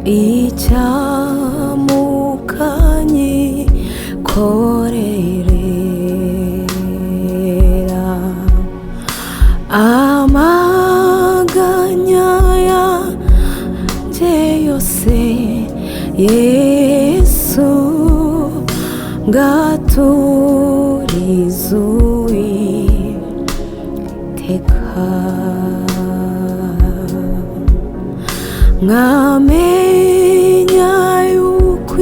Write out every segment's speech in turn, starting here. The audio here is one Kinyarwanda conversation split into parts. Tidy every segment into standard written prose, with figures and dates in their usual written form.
icyamukanyikorerera amaganya yanjye yose, Yesu ngaturiza Uwiteka. Nkamenya yuko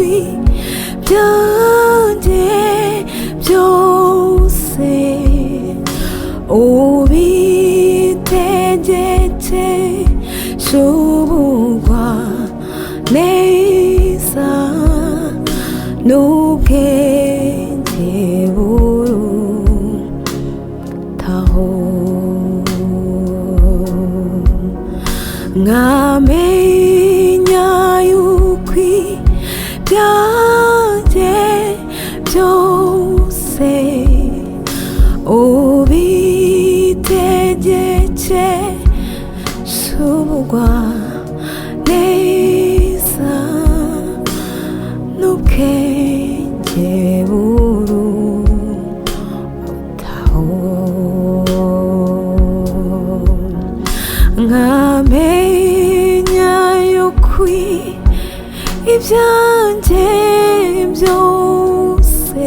ibyanjye byose ubitegekesha ubugwaneza n'ubwenge burutaho. Nkamenya yuko ibyanjye byose ubitegekesha ubugwaneza n'ubwenge burutaho. Nkamenya yuko ibyanjye byose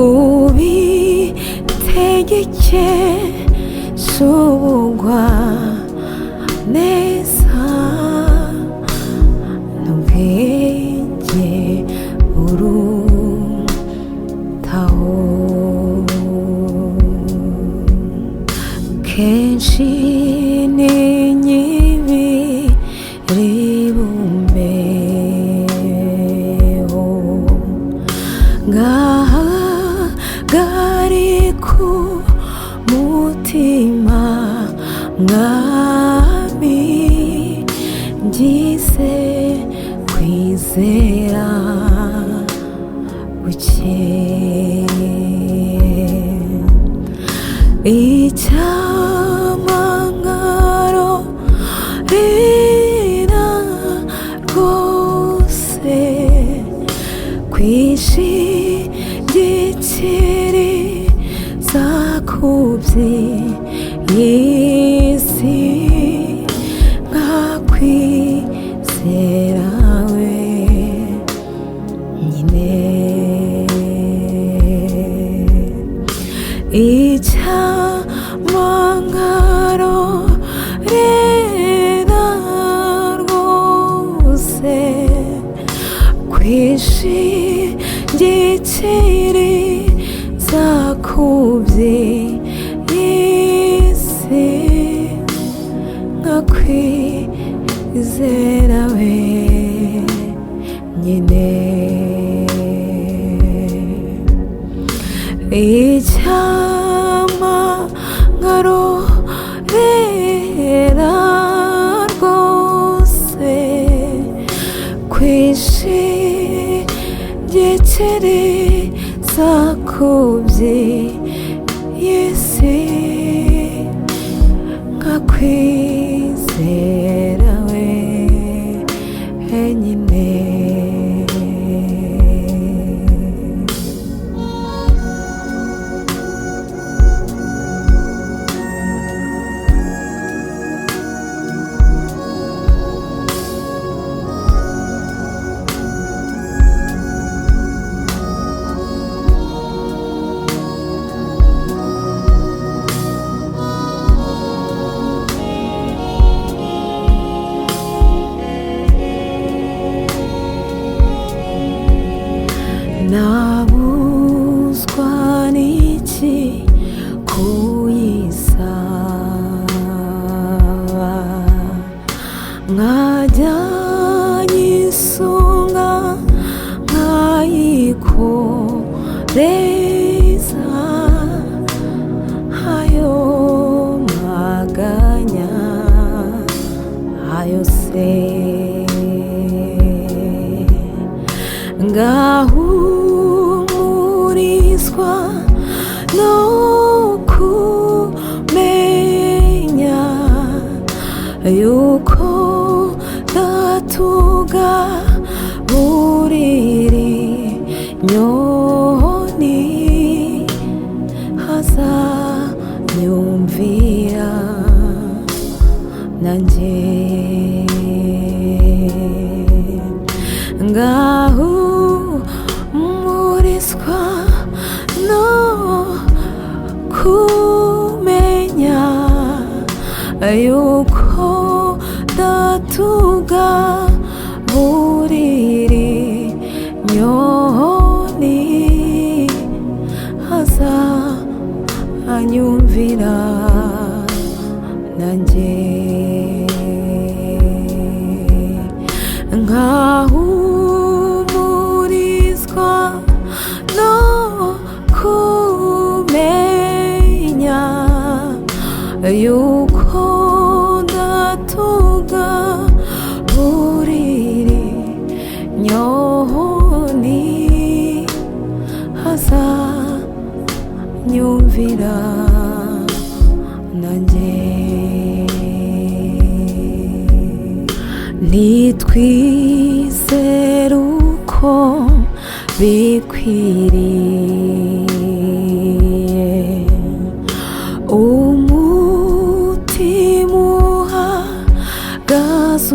ubitegekesha ubugwaneza n'ubwenge burutaho. Kenshi ninyibiribumbeho ngahagarika umutima, Mwami ngize kwizera guke. Icyamangarorera rwose kwishingikiriza ku by'isi, nkakwizera wenyine. Icyamangarorera rwose kwishingikiriza ku by'isi, nkakwizera wenyine. Icyamangarorera rwose kwishingikiriza ku by'isi, nkakwizera wenyine. Nabuzwa n'iki kuyisaba, nkajya nyisunga nkayikoreza ayo maganya ayose. Ngahumurizwa no kumenya yuko nyumvira nanjye ngahumurizwa no kumenya yuko datuga buriri nyoni haza anyumvira nanjye nkahumurizwa no kumenya yuko datuga buriri nyoni haza nyumvira nanjye nitwizere uko bikwiriye umutima uhagaze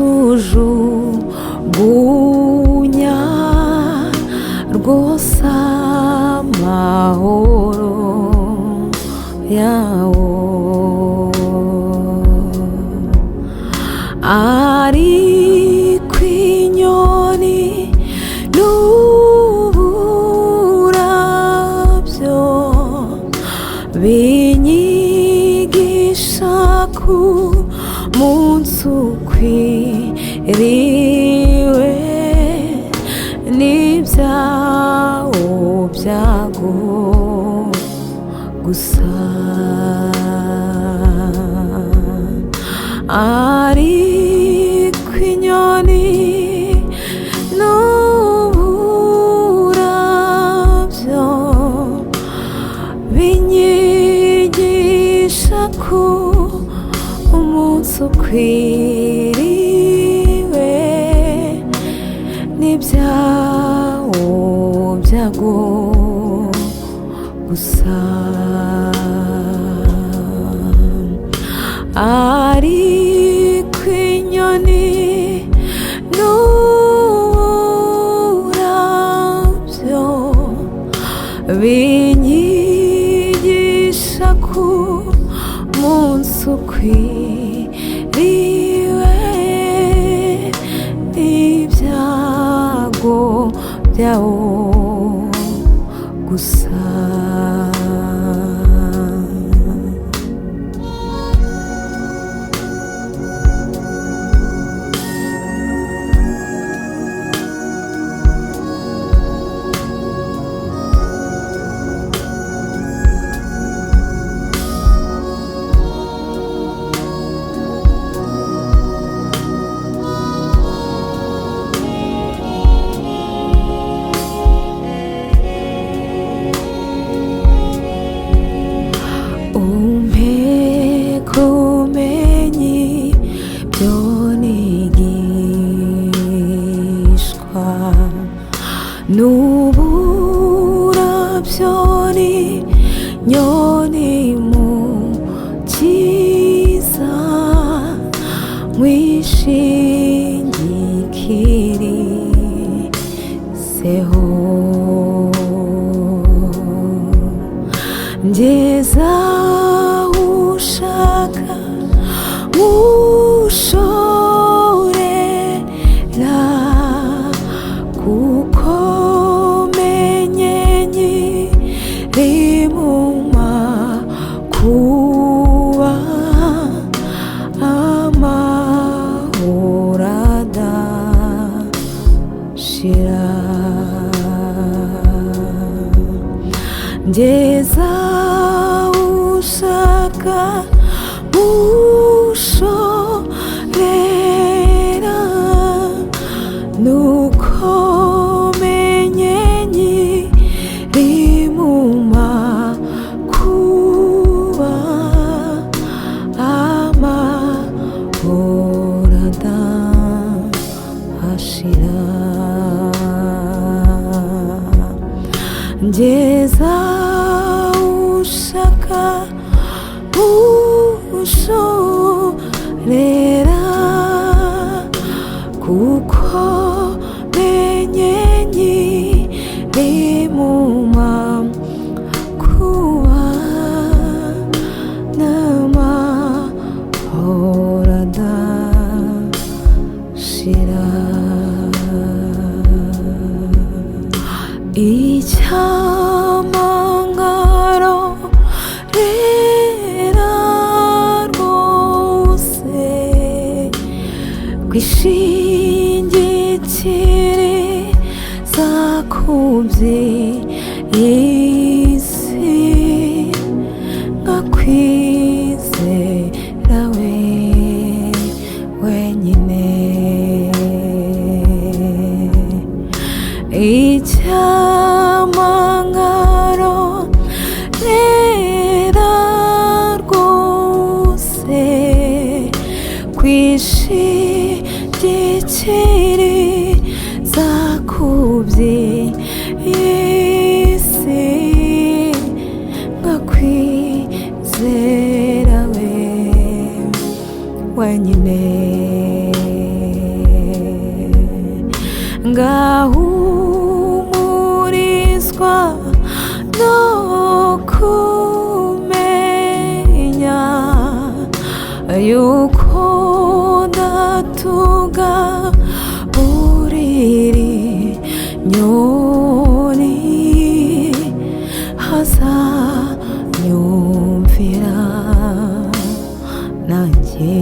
ujugunya rwose amahoro yawo ariko inyoni n'uburabyo binyigisha ku munsi ukwiriwe n'ibyawo byago gusa ariko inyoni n'uburabyo binyigisha ku umunsi ukwiriwe n'ibyawo byago gusa ariko inyoni n'uburabyo binyigisha ku munsi ukwiriwe n'ibyago byawo gusa n'uburabyo n'inyoni mu cyiza nkwishingikirizeho ngeza aho ushaka ngushorera kuko menye nyiri mu makuba amahoro adashira ngeza aho ushaka ngushorera nuko menye nyiri mu makuba amahoro adashira ngeza aho ushaka ushorera kuko menye nyiri mu makuba n'amahoro adashira. Icyampa nkarorera rwose kwishingikiriza kubye isi nkakwizera wenyine. Icyampa nkarorera rwose kwishingikiriza kubye isi nkakwizera wenyine. Ngahumurizwa no kumenya yuko ndatuga buriri nyoni hazanyumvira nanjye.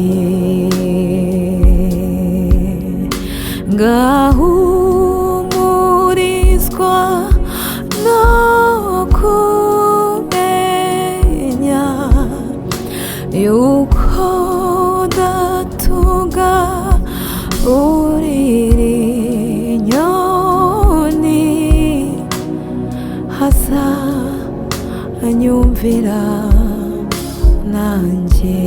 Ngahumurizwa no kumenya yuko ndatuga buriri nyoni hazanyumvira nanjye.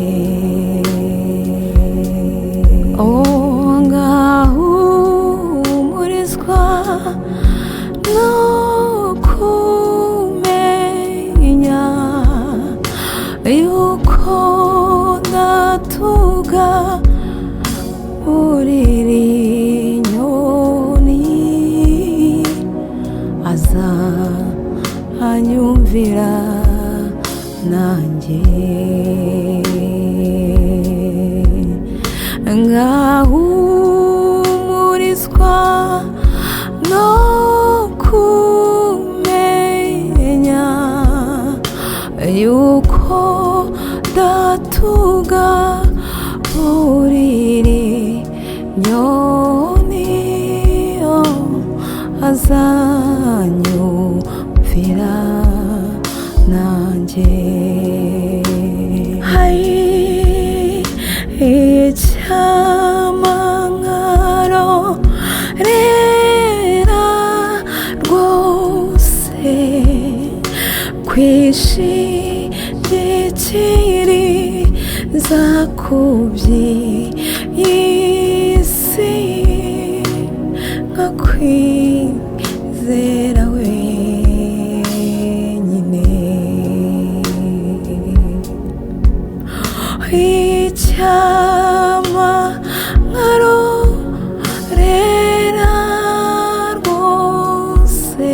Ngahumurizwa no kumenya yuko ndatuga buriri nyoni hazanyumvira nanjye. Ngahumurizwa no kumenya yuko ndatuga buriri nyoni hazanyumvira nanjye. Icyampa nkarorera rwose kwishingikiriza kubye isi nkakwizera wenyine. Icyampa nkarorera rwose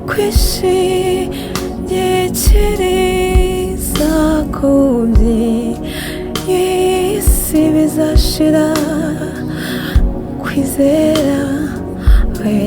kwishingikiriza kubye isi bizashira kwizera we